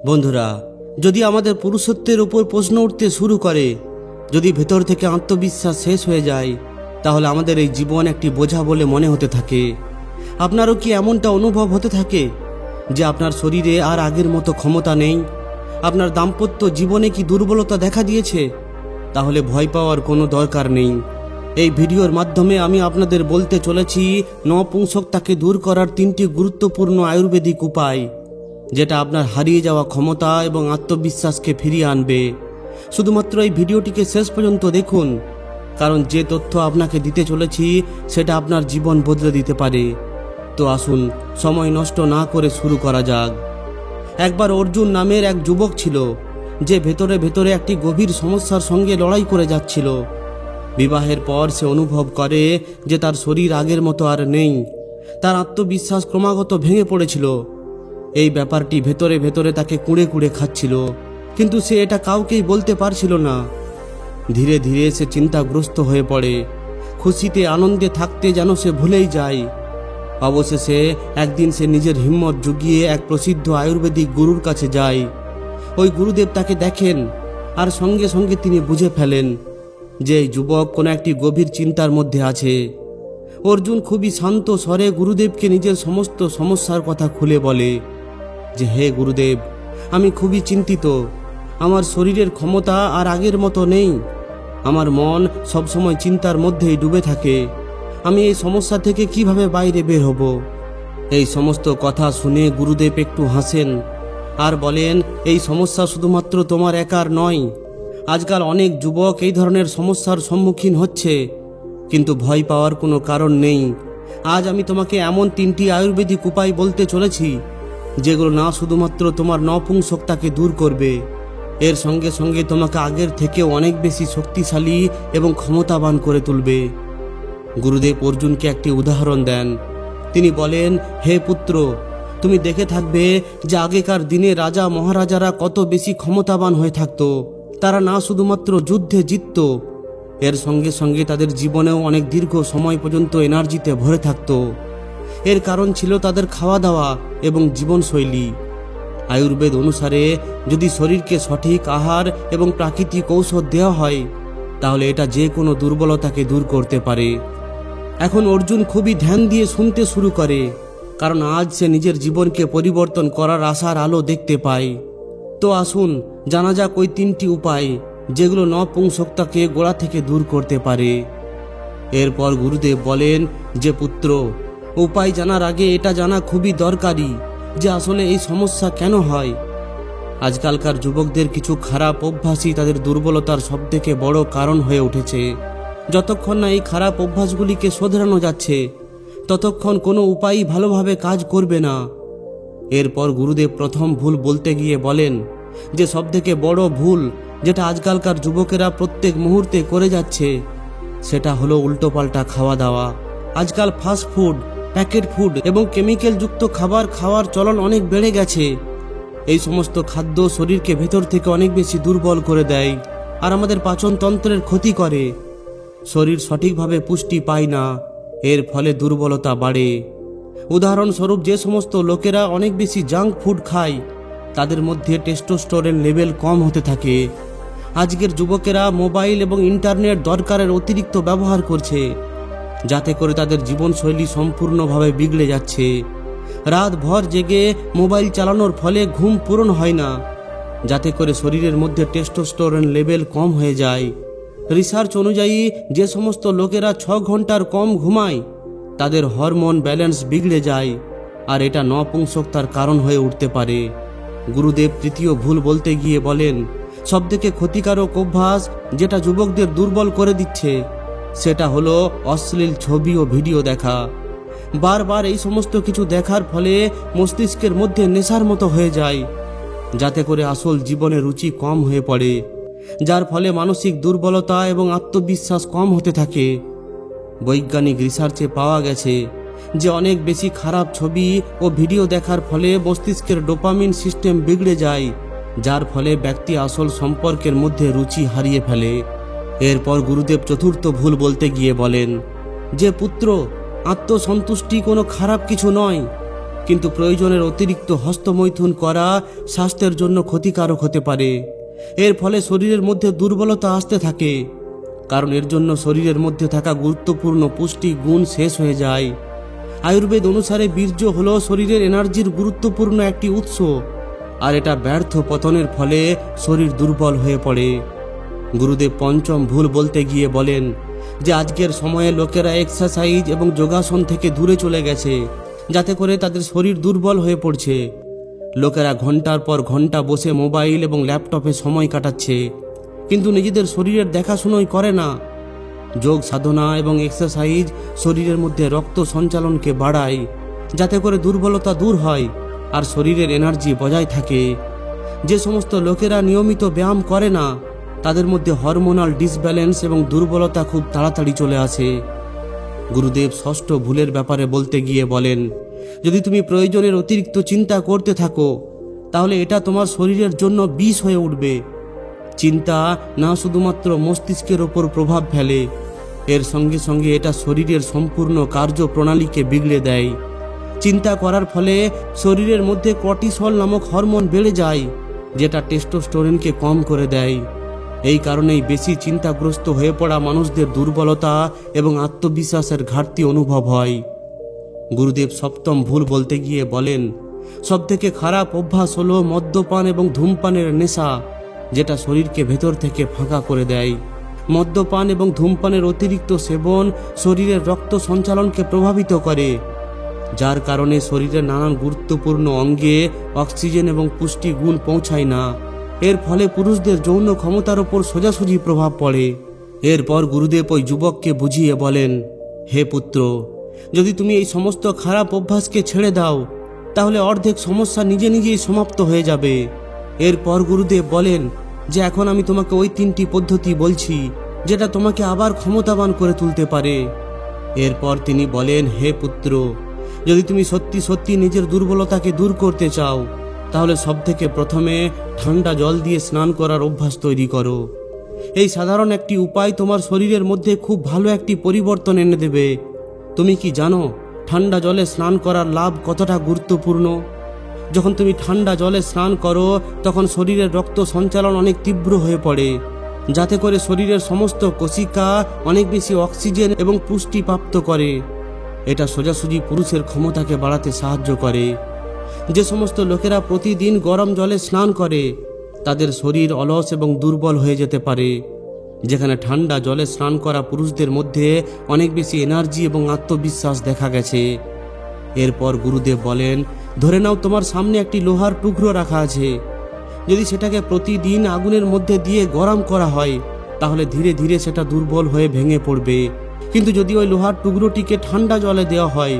বন্ধুরা, যদি আমাদের পুরুষত্বের উপর প্রশ্ন উঠতে শুরু করে, যদি ভেতর থেকে আত্মবিশ্বাস শেষ হয়ে যায়, তাহলে আমাদের এই জীবন একটি বোঝা বলে মনে হতে থাকে। আপনারও কি এমনটা অনুভব হতে থাকে যে আপনার শরীরে আর আগের মতো ক্ষমতা নেই? আপনার দাম্পত্য জীবনে কি দুর্বলতা দেখা দিয়েছে? তাহলে ভয় পাওয়ার কোনো দরকার নেই। এই ভিডিওর মাধ্যমে আমি আপনাদের বলতে চলেছি নপুংসকতাকে দূর করার 3টি গুরুত্বপূর্ণ আয়ুর্বেদিক উপায়, যেটা আপনার হারিয়ে যাওয়া ক্ষমতা এবং আত্মবিশ্বাসকে ফিরিয়ে আনবে। শুধুমাত্র এই ভিডিওটিকে শেষ পর্যন্ত দেখুন, কারণ যে তথ্য আপনাকে দিতে চলেছি সেটা আপনার জীবন বদলে দিতে পারে। তো আসুন সময় নষ্ট না করে শুরু করা যাক। একবার অর্জুন নামের এক যুবক ছিল, যে ভেতরে ভেতরে একটি গভীর সমস্যার সঙ্গে লড়াই করে যাচ্ছিল। বিবাহের পর সে অনুভব করে যে তার শরীর আগের মতো আর নেই। তার আত্মবিশ্বাস ক্রমাগত ভেঙে পড়েছিল। এই ব্যাপারটি ভেতরে ভেতরে তাকে কুঁড়ে কুঁড়ে খাচ্ছিল, কিন্তু সে এটা কাউকেই বলতে পারছিল না। ধীরে ধীরে সে চিন্তাগ্রস্ত হয়ে পড়ে। খুশিতে আনন্দে থাকতে যেন সে ভুলেই যায়। অবশেষে একদিন সে নিজের হিম্মত জুগিয়ে এক প্রসিদ্ধ আয়ুর্বেদিক গুরুর কাছে যায়। ওই গুরুদেব তাকে দেখেন, আর সঙ্গে সঙ্গে তিনি বুঝে ফেলেন যে এই যুবক কোনো একটি গভীর চিন্তার মধ্যে আছে। অর্জুন খুবই শান্ত স্বরে গুরুদেবকে নিজের সমস্ত সমস্যার কথা খুলে বলে যে, হে গুরুদেব, আমি খুবই চিন্তিত। আমার শরীরের ক্ষমতা আর আগের মতো নেই। আমার মন সবসময় চিন্তার মধ্যেই ডুবে থাকে। আমি এই সমস্যা থেকে কিভাবে বাইরে বের হব? এই সমস্ত কথা শুনে গুরুদেব একটু হাসেন আর বলেন, এই সমস্যা শুধুমাত্র তোমার একার নয়। আজকাল অনেক যুবক এই ধরনের সমস্যার সম্মুখীন হচ্ছে, কিন্তু ভয় পাওয়ার কোনো কারণ নেই। আজ আমি তোমাকে এমন 3টি আয়ুর্বেদিক উপায় বলতে চলেছি, যেগুলো না শুধুমাত্র তোমার নপুংসকতাকে দূর করবে, এর সঙ্গে সঙ্গে তোমাকে আগের থেকেও অনেক বেশি শক্তিশালী এবং ক্ষমতাবান করে তুলবে। গুরুদেব অর্জুনকে একটি উদাহরণ দেন। তিনি বলেন, হে পুত্র, তুমি দেখে থাকবে যে আগেকার দিনে রাজা মহারাজারা কত বেশি ক্ষমতাবান হয়ে থাকত। তারা না শুধুমাত্র যুদ্ধে জিতত, এর সঙ্গে সঙ্গে তাদের জীবনেও অনেক দীর্ঘ সময় পর্যন্ত এনার্জিতে ভরে থাকত। এর কারণ ছিল তাদের খাওয়া দাওয়া এবং জীবনশৈলী। আয়ুর্বেদ অনুসারে যদি শরীরকে সঠিক আহার এবং প্রাকৃতিক ঔষধ দেওয়া হয়, তাহলে এটা যে কোনো দুর্বলতাকে দূর করতে পারে। এখন অর্জুন খুবই ধ্যান দিয়ে শুনতে শুরু করে, কারণ আজ সে নিজের জীবনকে পরিবর্তন করার আশার আলো দেখতে পায়। তো আসুন জানা যাক ওই 3টি উপায়, যেগুলো নপুংসকতাকে গোড়া থেকে দূর করতে পারে। এরপর গুরুদেব বলেন যে, পুত্র, উপায় জানার আগে এটা জানা খুবই দরকারি যে আসলে এই সমস্যা কেন হয়। আজকালকার যুবকদের কিছু খারাপ অভ্যাসই তাদের দুর্বলতার সবথেকে বড় কারণ হয়ে উঠেছে। যতক্ষণ না এই খারাপ অভ্যাসগুলিকে শোধরানো যাচ্ছে, ততক্ষণ কোনো উপায়ই ভালোভাবে কাজ করবে না। এরপর গুরুদেব প্রথম ভুল বলতে গিয়ে বলেন যে সবথেকে বড় ভুল যেটা আজকালকার যুবকেরা প্রত্যেক মুহূর্তে করে যাচ্ছে, সেটা হলো উল্টোপাল্টা খাওয়া দাওয়া। আজকাল ফাস্ট ফুড, প্যাকেট ফুড এবং কেমিক্যাল যুক্ত খাবার খাওয়ার চলন অনেক বেড়ে গেছে। এই সমস্ত খাদ্য শরীরকে ভেতর থেকে অনেক বেশি দুর্বল করে দেয় আর আমাদের পাচনতন্ত্রের ক্ষতি করে। শরীর সঠিকভাবে পুষ্টি পায় না, এর ফলে দুর্বলতা বাড়ে। উদাহরণস্বরূপ, যে সমস্ত লোকেরা অনেক বেশি জাঙ্ক ফুড খায়, তাদের মধ্যে টেস্টোস্টেরন লেভেল কম হতে থাকে। আজকের যুবকেরা মোবাইল এবং ইন্টারনেট দরকারের অতিরিক্ত ব্যবহার করছে, যাতে করে তাদের জীবনশৈলী সম্পূর্ণভাবে বিগড়ে যাচ্ছে। রাত ভর জেগে মোবাইল চালানোর ফলে ঘুম পূরণ হয় না, যাতে করে শরীরের মধ্যে টেস্টোস্টেরন লেভেল কম হয়ে যায়। রিসার্চ অনুযায়ী যে সমস্ত লোকেরা 6 ঘন্টার কম ঘুমায়, তাদের হরমোন ব্যালেন্স বিগড়ে যায়, আর এটা নপুংসকতার কারণ হয়ে উঠতে পারে। গুরুদেব তৃতীয় ভুল বলতে গিয়ে বলেন, সবথেকে ক্ষতিকারক অভ্যাস যেটা যুবকদের দুর্বল করে দিচ্ছে, সেটা হলো অশ্লীল ছবি ও ভিডিও দেখা। বারবার এই সমস্ত কিছু দেখার ফলে মস্তিষ্কের মধ্যে নেশার মতো হয়ে যায়, যাতে করে আসল জীবনে রুচি কম হয়ে পড়ে, যার ফলে মানসিক দুর্বলতা এবং আত্মবিশ্বাস কম হতে থাকে। বৈজ্ঞানিক রিসার্চে পাওয়া গেছে যে অনেক বেশি খারাপ ছবি ও ভিডিও দেখার ফলে মস্তিষ্কের ডোপামিন সিস্টেম বিগড়ে যায়, যার ফলে ব্যক্তি আসল সম্পর্কের মধ্যে রুচি হারিয়ে ফেলে। এরপর গুরুদেব চতুর্থ ভুল বলতে গিয়ে বলেন যে, পুত্র, আত্মসন্তুষ্টি কোনো খারাপ কিছু নয়। কিন্তু প্রয়োজনের অতিরিক্ত হস্তমৈথুন করা স্বাস্থ্যের জন্য ক্ষতিকারক হতে পারে। এর ফলে শরীরের মধ্যে দুর্বলতা আসতে থাকে, কারণ এর জন্য শরীরের মধ্যে থাকা গুরুত্বপূর্ণ পুষ্টি গুণ শেষ হয়ে যায়। আয়ুর্বেদ অনুসারে বীর্য হলো শরীরের এনার্জির গুরুত্বপূর্ণ একটি উৎস, আর এটা ব্যর্থ পতনের ফলে শরীর দুর্বল হয়ে পড়ে। গুরুদেব পঞ্চম ভুল বলতে গিয়ে বলেন যে আজকের সময়ে লোকেরা এক্সারসাইজ এবং যোগাসন থেকে দূরে চলে গেছে, যাতে করে তাদের শরীর দুর্বল হয়ে পড়ছে। লোকেরা ঘন্টার পর ঘন্টা বসে মোবাইল এবং ল্যাপটপে সময় কাটাচ্ছে, কিন্তু নিজেদের শরীরের দেখাশুনোই করে না। যোগ সাধনা এবং এক্সারসাইজ শরীরের মধ্যে রক্ত সঞ্চালনকে বাড়ায়, যাতে করে দুর্বলতা দূর হয় আর শরীরের এনার্জি বজায় থাকে। যে সমস্ত লোকেরা নিয়মিত ব্যায়াম করে না, তাদের মধ্যে হরমোনাল ডিসব্যালেন্স এবং দুর্বলতা খুব তাড়াতাড়ি চলে আসে। গুরুদেব ষষ্ঠ ভুলের ব্যাপারে বলতে গিয়ে বলেন, যদি তুমি প্রয়োজনের অতিরিক্ত চিন্তা করতে থাকো, তাহলে এটা তোমার শরীরের জন্য বিষ হয়ে উঠবে। চিন্তা না শুধুমাত্র মস্তিষ্কের ওপর প্রভাব ফেলে, এর সঙ্গে সঙ্গে এটা শরীরের সম্পূর্ণ কার্যপ্রণালীকে বিগড়ে দেয়। চিন্তা করার ফলে শরীরের মধ্যে কর্টিসল নামক হরমোন বেড়ে যায়, যেটা টেস্টোস্টেরনকে কম করে দেয়। এই কারণেই বেশি চিন্তাগ্রস্ত হয়ে পড়া মানুষদের দুর্বলতা এবং আত্মবিশ্বাসের ঘাটতি অনুভব হয়। গুরুদেব সপ্তম ভুল বলতে গিয়ে বলেন, সবথেকে খারাপ অভ্যাস হলো মদ্যপান এবং ধূমপানের নেশা, যেটা শরীরকে ভেতর থেকে ফাঁকা করে দেয়। মদ্যপান এবং ধূমপানের অতিরিক্ত সেবন শরীরের রক্ত সঞ্চালনকে প্রভাবিত করে, যার কারণে শরীরের নানান গুরুত্বপূর্ণ অঙ্গে অক্সিজেন এবং পুষ্টি গুণ পৌঁছায় না। এর ফলে পুরুষদের যৌন ক্ষমতার ওপর সোজাসুজি প্রভাব পড়ে। এরপর গুরুদেব ওই যুবককে বুঝিয়ে বলেন, হে পুত্র, যদি তুমি এই সমস্ত খারাপ অভ্যাসকে ছেড়ে দাও, তাহলে অর্ধেক সমস্যা নিজে নিজেই সমাপ্ত হয়ে যাবে। এরপর গুরুদেব বলেন যে এখন আমি তোমাকে ওই 3টি পদ্ধতি বলছি, যেটা তোমাকে আবার ক্ষমতাবান করে তুলতে পারে। এরপর তিনি বলেন, হে পুত্র, যদি তুমি সত্যি সত্যি নিজের দুর্বলতাকে দূর করতে চাও, তাহলে সবথেকে প্রথমে ঠান্ডা জল দিয়ে স্নান করার অভ্যাস তৈরি করো। এই সাধারণ একটি উপায় তোমার শরীরের মধ্যে খুব ভালো একটি পরিবর্তন এনে দেবে। তুমি কি জানো ঠান্ডা জলে স্নান করার লাভ কতটা গুরুত্বপূর্ণ? যখন তুমি ঠান্ডা জলে স্নান করো, তখন শরীরের রক্ত সঞ্চালন অনেক তীব্র হয়ে পড়ে, যাতে করে শরীরের সমস্ত কোশিকা অনেক বেশি অক্সিজেন এবং পুষ্টি প্রাপ্ত করে। এটা সোজাসুজি পুরুষের ক্ষমতাকে বাড়াতে সাহায্য করে। যে সমস্ত লোকেরা প্রতিদিন গরম জলে স্নান করে, তাদের শরীর অলস এবং দুর্বল হয়ে যেতে পারে, যেখানে ঠান্ডা জলে স্নান করা পুরুষদের মধ্যে অনেক বেশি এনার্জি এবং আত্মবিশ্বাস দেখা গেছে। এরপর গুরুদেব বলেন, ধরে নাও তোমার সামনে একটি লোহার টুকরো রাখা আছে। যদি সেটাকে প্রতিদিন আগুনের মধ্যে দিয়ে গরম করা হয়, তাহলে ধীরে ধীরে সেটা দুর্বল হয়ে ভেঙে পড়বে। কিন্তু যদি ওই লোহার টুকরোটিকে ঠান্ডা জলে দেওয়া হয়,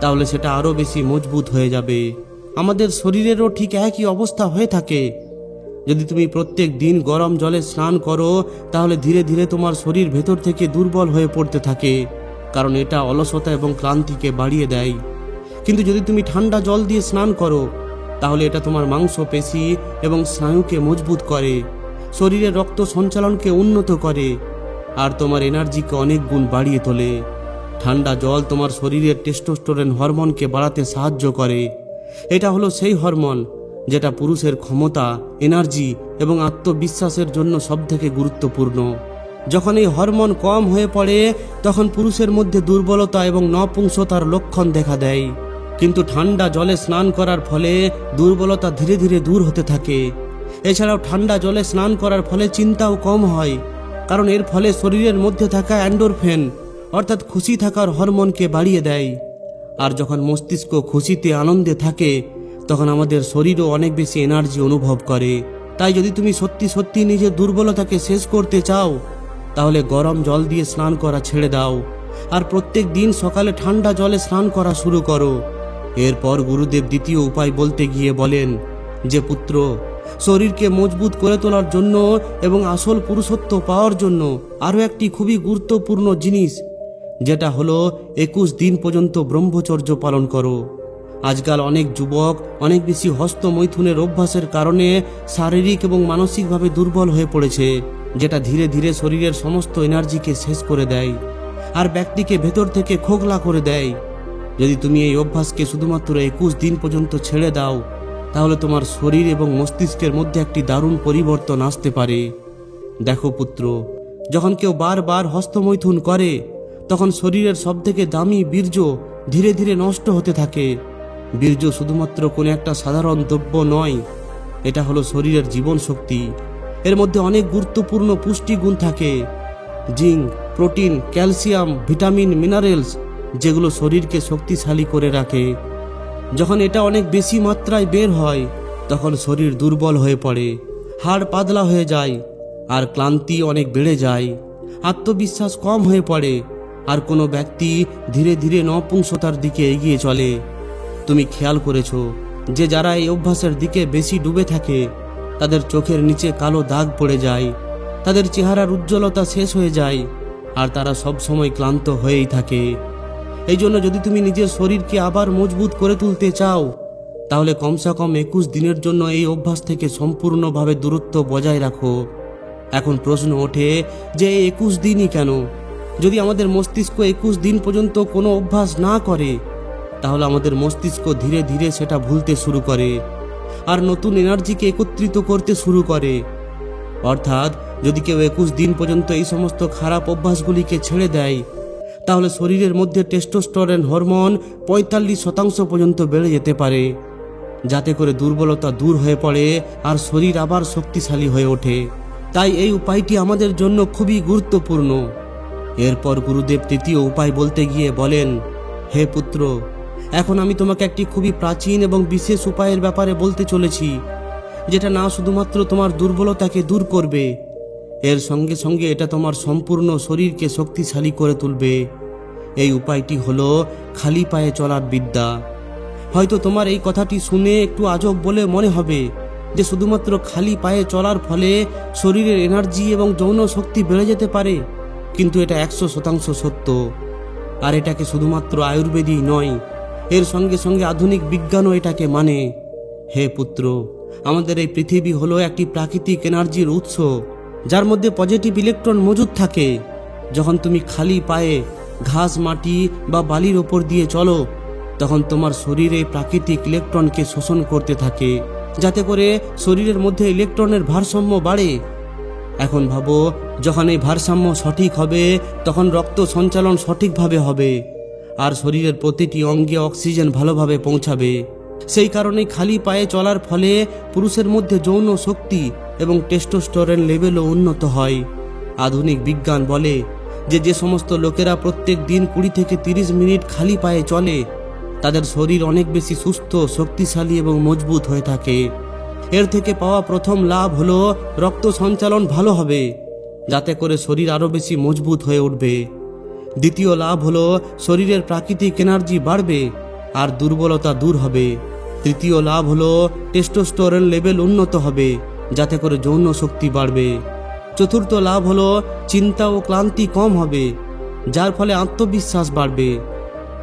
তাহলে সেটা আরও বেশি মজবুত হয়ে যাবে। আমাদের শরীরেরও ঠিক একই অবস্থা হয়ে থাকে। যদি তুমি প্রত্যেক দিন গরম জলে স্নান করো, তাহলে ধীরে ধীরে তোমার শরীর ভেতর থেকে দুর্বল হয়ে পড়তে থাকে, কারণ এটা অলসতা এবং ক্লান্তিকে বাড়িয়ে দেয়। কিন্তু যদি তুমি ঠান্ডা জল দিয়ে স্নান করো, তাহলে এটা তোমার মাংসপেশি এবং স্নায়ুকে মজবুত করে, শরীরের রক্ত সঞ্চালনকে উন্নত করে, আর তোমার এনার্জিকে অনেক গুণ বাড়িয়ে তোলে। ঠান্ডা জল তোমার শরীরের টেস্টোস্টেরন হরমোনকে বাড়াতে সাহায্য করে। এটা হলো সেই হরমোন যেটা পুরুষের ক্ষমতা, এনার্জি এবং আত্মবিশ্বাসের জন্য সবথেকে গুরুত্বপূর্ণ। যখন এই হরমোন কম হয়ে পড়ে, তখন পুরুষের মধ্যে দুর্বলতা এবং নপুংসতার লক্ষণ দেখা দেয়। কিন্তু ঠান্ডা জলে স্নান করার ফলে দুর্বলতা ধীরে ধীরে দূর হতে থাকে। এছাড়াও ঠান্ডা জলে স্নান করার ফলে চিন্তাও কম হয়, কারণ এর ফলে শরীরের মধ্যে থাকা এন্ডোরফিন অর্থাৎ খুশি থাকার হরমোনকে বাড়িয়ে দেয়। আর যখন মস্তিষ্ক খুশিতে আনন্দে থাকে, তখন আমাদের শরীরও অনেক বেশি এনার্জি অনুভব করে। তাই যদি তুমি সত্যি সত্যি নিজের দুর্বলতাকে শেষ করতে চাও, তাহলে গরম জল দিয়ে স্নান করা ছেড়ে দাও, আর প্রত্যেক দিন সকালে ঠান্ডা জলে স্নান করা শুরু করো। এরপর গুরুদেব দ্বিতীয় উপায় বলতে গিয়ে বলেন যে, পুত্র, শরীরকে মজবুত করে তোলার জন্য এবং আসল পুরুষত্ব পাওয়ার জন্য আরও একটি খুবই গুরুত্বপূর্ণ জিনিস, যেটা হলো 21 দিন পর্যন্ত ব্রহ্মচর্য পালন করো। আজকাল অনেক যুবক অনেক বেশি হস্তমৈথুনের অভ্যাসের কারণে শারীরিক এবং মানসিকভাবে দুর্বল হয়ে পড়েছে, যেটা ধীরে ধীরে শরীরের সমস্ত এনার্জিকে শেষ করে দেয় আর ব্যক্তিকে ভেতর থেকে খোকলা করে দেয়। যদি তুমি এই অভ্যাসকে শুধুমাত্র 21 দিন পর্যন্ত ছেড়ে দাও, তাহলে তোমার শরীর এবং মস্তিষ্কের মধ্যে একটি দারুণ পরিবর্তন আসতে পারে। দেখো পুত্র, যখন কেউ বারবার হস্তমৈথুন করে, তখন শরীরের সবথেকে দামি বীর্য ধীরে ধীরে নষ্ট হতে থাকে। বীর্য শুধুমাত্র কোনো একটা সাধারণ দ্রব্য নয়, এটা হলো শরীরের জীবন শক্তি। এর মধ্যে অনেক গুরুত্বপূর্ণ পুষ্টিগুণ থাকে, zinc, protein, calcium, vitamin, minerals, যেগুলো শরীরকে শক্তিশালী করে রাখে। যখন এটা অনেক বেশি মাত্রায় বের হয়, তখন শরীর দুর্বল হয়ে পড়ে, হাড় পাতলা হয়ে যায়, আর ক্লান্তি অনেক বেড়ে যায়, আত্মবিশ্বাস কম হয়ে পড়ে, আর কোনো ব্যক্তি ধীরে ধীরে নপুংসতার দিকে এগিয়ে চলে। তুমি খেয়াল করেছো যে যারা এই অভ্যাসের দিকে বেশি ডুবে থাকে, তাদের চোখের নিচে কালো দাগ পড়ে যায়, তাদের চেহারার উজ্জ্বলতা শেষ হয়ে যায়, আর তারা সব সময় ক্লান্ত হয়েই থাকে। এই জন্য যদি তুমি নিজের শরীরকে আবার মজবুত করে তুলতে চাও, তাহলে কমসে কম 21 দিনের জন্য এই অভ্যাস থেকে সম্পূর্ণভাবে দূরত্ব বজায় রাখো। এখন প্রশ্ন ওঠে যে এই 21 দিনই কেন? যদি আমাদের মস্তিষ্ক 21 দিন পর্যন্ত কোনো অভ্যাস না করে, তাহলে আমাদের মস্তিষ্ক ধীরে ধীরে সেটা ভুলতে শুরু করে আর নতুন এনার্জিকে একত্রিত করতে শুরু করে। অর্থাৎ যদি কেউ 21 দিন পর্যন্ত এই সমস্ত খারাপ অভ্যাসগুলিকে ছেড়ে দেয়, তাহলে শরীরের মধ্যে টেস্টোস্টেরন হরমোন 45% পর্যন্ত বেড়ে যেতে পারে, যাতে করে দুর্বলতা দূর হয়ে পড়ে আর শরীর আবার শক্তিশালী হয়ে ওঠে। তাই এই উপায়টি আমাদের জন্য খুবই গুরুত্বপূর্ণ। এরপর গুরুদেব তৃতীয় উপায় বলতে গিয়ে বলেন, হে পুত্র, এখন আমি তোমাকে একটি খুবই প্রাচীন এবং বিশেষ উপায়ের ব্যাপারে বলতে চলেছি, যেটা না শুধুমাত্র তোমার দুর্বলতাকে দূর করবে, এর সঙ্গে সঙ্গে এটা তোমার সম্পূর্ণ শরীরকে শক্তিশালী করে তুলবে। এই উপায়টি হলো খালি পায়ে চলার বিদ্যা। হয়তো তোমার এই কথাটি শুনে একটু আজব বলে মনে হবে যে শুধুমাত্র খালি পায়ে চলার ফলে শরীরের এনার্জি এবং যৌন শক্তি বেড়ে যেতে পারে, কিন্তু এটা 100% সত্য। আর এটাকে শুধুমাত্র আয়ুর্বেদই নয়, এর সঙ্গে সঙ্গে আধুনিক বিজ্ঞানও এটাকে মানে। হে পুত্র, আমাদের এই পৃথিবী হলো একটি প্রাকৃতিক এনার্জির উৎস, যার মধ্যে পজিটিভ ইলেকট্রন মজুদ থাকে। যখন তুমি খালি পায়ে ঘাস, মাটি বা বালির ওপর দিয়ে চলো, তখন তোমার শরীরে প্রাকৃতিক ইলেকট্রনকে শোষণ করতে থাকে, যাতে করে শরীরের মধ্যে ইলেকট্রনের ভারসাম্য বাড়ে। এখন ভাবো, যখন এই ভারসাম্য সঠিক হবে, তখন রক্ত সঞ্চালন সঠিকভাবে হবে আর শরীরের প্রতিটি অঙ্গে অক্সিজেন ভালোভাবে পৌঁছাবে। সেই কারণে খালি পায়ে চলার ফলে পুরুষের মধ্যে যৌন শক্তি এবং টেস্টোস্টেরন লেভেলও উন্নত হয়। আধুনিক বিজ্ঞান বলে যে সমস্ত লোকেরা প্রত্যেক দিন 20 থেকে 30 মিনিট খালি পায়ে চলে, তাদের শরীর অনেক বেশি সুস্থ, শক্তিশালী এবং মজবুত হয়ে থাকে। এর থেকে পাওয়া প্রথম লাভ হলো রক্ত সঞ্চালন ভালো হবে, যাতে করে শরীর আরও বেশি মজবুত হয়ে উঠবে। দ্বিতীয় লাভ হলো শরীরের প্রাকৃতিক এনার্জি বাড়বে আর দুর্বলতা দূর হবে। তৃতীয় লাভ হলো টেস্টোস্টেরন লেভেল উন্নত হবে, যাতে করে যৌন শক্তি বাড়বে। চতুর্থ লাভ হলো চিন্তা ও ক্লান্তি কম হবে, যার ফলে আত্মবিশ্বাস বাড়বে।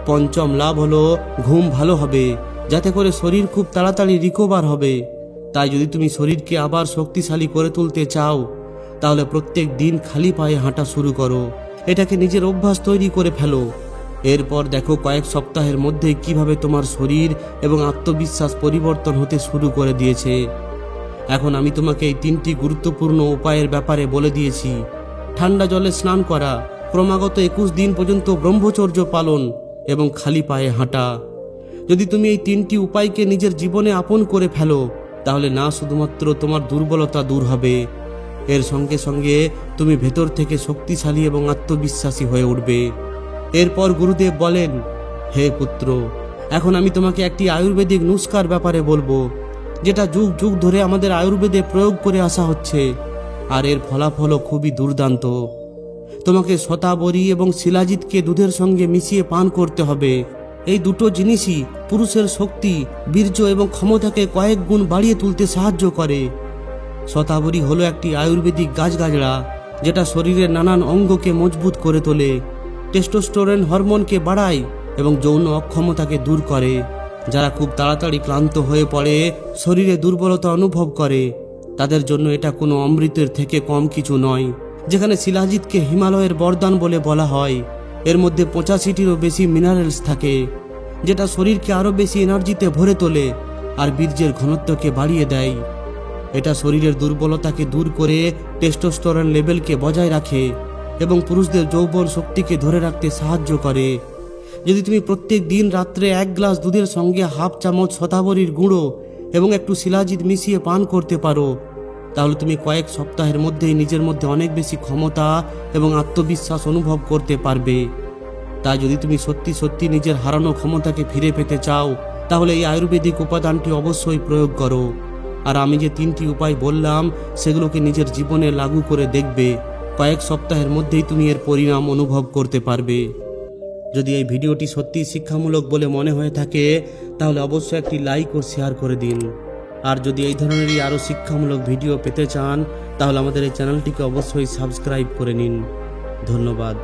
পঞ্চম লাভ হলো ঘুম ভালো হবে, যাতে করে শরীর খুব তাড়াতাড়ি রিকভার হবে। তাই যদি তুমি শরীরকে আবার শক্তিশালী করে তুলতে চাও, তাহলে প্রত্যেক দিন খালি পায়ে হাঁটা শুরু করো, এটাকে নিজের অভ্যাস তৈরি করে ফেলো। এরপর দেখো কয়েক সপ্তাহের মধ্যে কিভাবে তোমার শরীর এবং আত্মবিশ্বাস পরিবর্তন হতে শুরু করে দিয়েছে। এখন আমি তোমাকে এই 3টি গুরুত্বপূর্ণ উপায়ের ব্যাপারে বলে দিয়েছি। ঠান্ডা জলে স্নান করা, ক্রমাগত 21 দিন পর্যন্ত ব্রহ্মচর্য পালন এবং খালি পায়ে হাঁটা। যদি তুমি এই 3টি উপায়কে নিজের জীবনে আপন করে ফেলো, তাহলে না শুধুমাত্র তোমার দুর্বলতা দূর হবে, এর সঙ্গে সঙ্গে তুমি ভেতর থেকে শক্তিশালী এবং আত্মবিশ্বাসী হয়ে উঠবে। এরপর গুরুদেব বলেন, হে পুত্র, এখন আমি তোমাকে একটি আয়ুর্বেদিক নুস্কার ব্যাপারে বলবো, যেটা যুগ যুগ ধরে আমাদের আয়ুর্বেদে প্রয়োগ করে আসা হচ্ছে, আর এর ফলাফলও খুবই দুর্দান্ত। তোমাকে শতাবরী এবং শিলাজিৎকে দুধের সঙ্গে মিশিয়ে পান করতে হবে। এই দুটো জিনিসই পুরুষের শক্তি, বীর্য এবং ক্ষমতাকে কয়েক গুণ বাড়িয়ে তুলতে সাহায্য করে। শতাবরী হলো একটি আয়ুর্বেদিক গাছগাছড়া, যেটা শরীরের নানান অঙ্গকে মজবুত করে তোলে, টেস্টোস্টেরন হরমোনকে বাড়ায় এবং যৌন অক্ষমতাকে দূর করে। যারা খুব তাড়াতাড়ি ক্লান্ত হয়ে পড়ে, শরীরে দুর্বলতা অনুভব করে, তাদের জন্য এটা কোনো অমৃতের থেকে কম কিছু নয়। যেখানে শিলাজিৎকে হিমালয়ের বরদান বলে বলা হয়, এর মধ্যে 85টিরও বেশি মিনারেলস থাকে, যেটা শরীরকে আরও বেশি এনার্জিতে ভরে তোলে আর বীর্যের ঘনত্বকে বাড়িয়ে দেয়। এটা শরীরের দুর্বলতাকে দূর করে টেস্টোস্টেরন লেভেলকে বজায় রাখে এবং পুরুষদের যৌবন শক্তিকে ধরে রাখতে সাহায্য করে। যদি তুমি প্রত্যেক দিন রাত্রে 1 গ্লাস দুধের সঙ্গে হাফ চামচ শতাবরীর গুঁড়ো এবং একটু শিলাজিৎ মিশিয়ে পান করতে পারো, তাহলে তুমি কয়েক সপ্তাহের মধ্যেই নিজের মধ্যে অনেক বেশি ক্ষমতা এবং আত্মবিশ্বাস অনুভব করতে পারবে। তাই যদি তুমি সত্যি সত্যি নিজের হারানো ক্ষমতাকে ফিরে পেতে চাও, তাহলে এই আয়ুর্বেদিক উপাদানটি অবশ্যই প্রয়োগ করো। আর আমি যে 3টি উপায় বললাম সেগুলোকে নিজের জীবনে লাগু করে দেখবে। কয়েক সপ্তাহের মধ্যেই তুমি এর পরিণাম অনুভব করতে পারবে। যদি এই ভিডিওটি সত্যিই শিক্ষামূলক বলে মনে হয়ে থাকে, তাহলে অবশ্যই একটি লাইক ও শেয়ার করে দিন। আর যদি এই ধরনেরই আরও শিক্ষামূলক ভিডিও পেতে চান, তাহলে আমাদের এই চ্যানেলটিকে অবশ্যই সাবস্ক্রাইব করে নিন। ধন্যবাদ।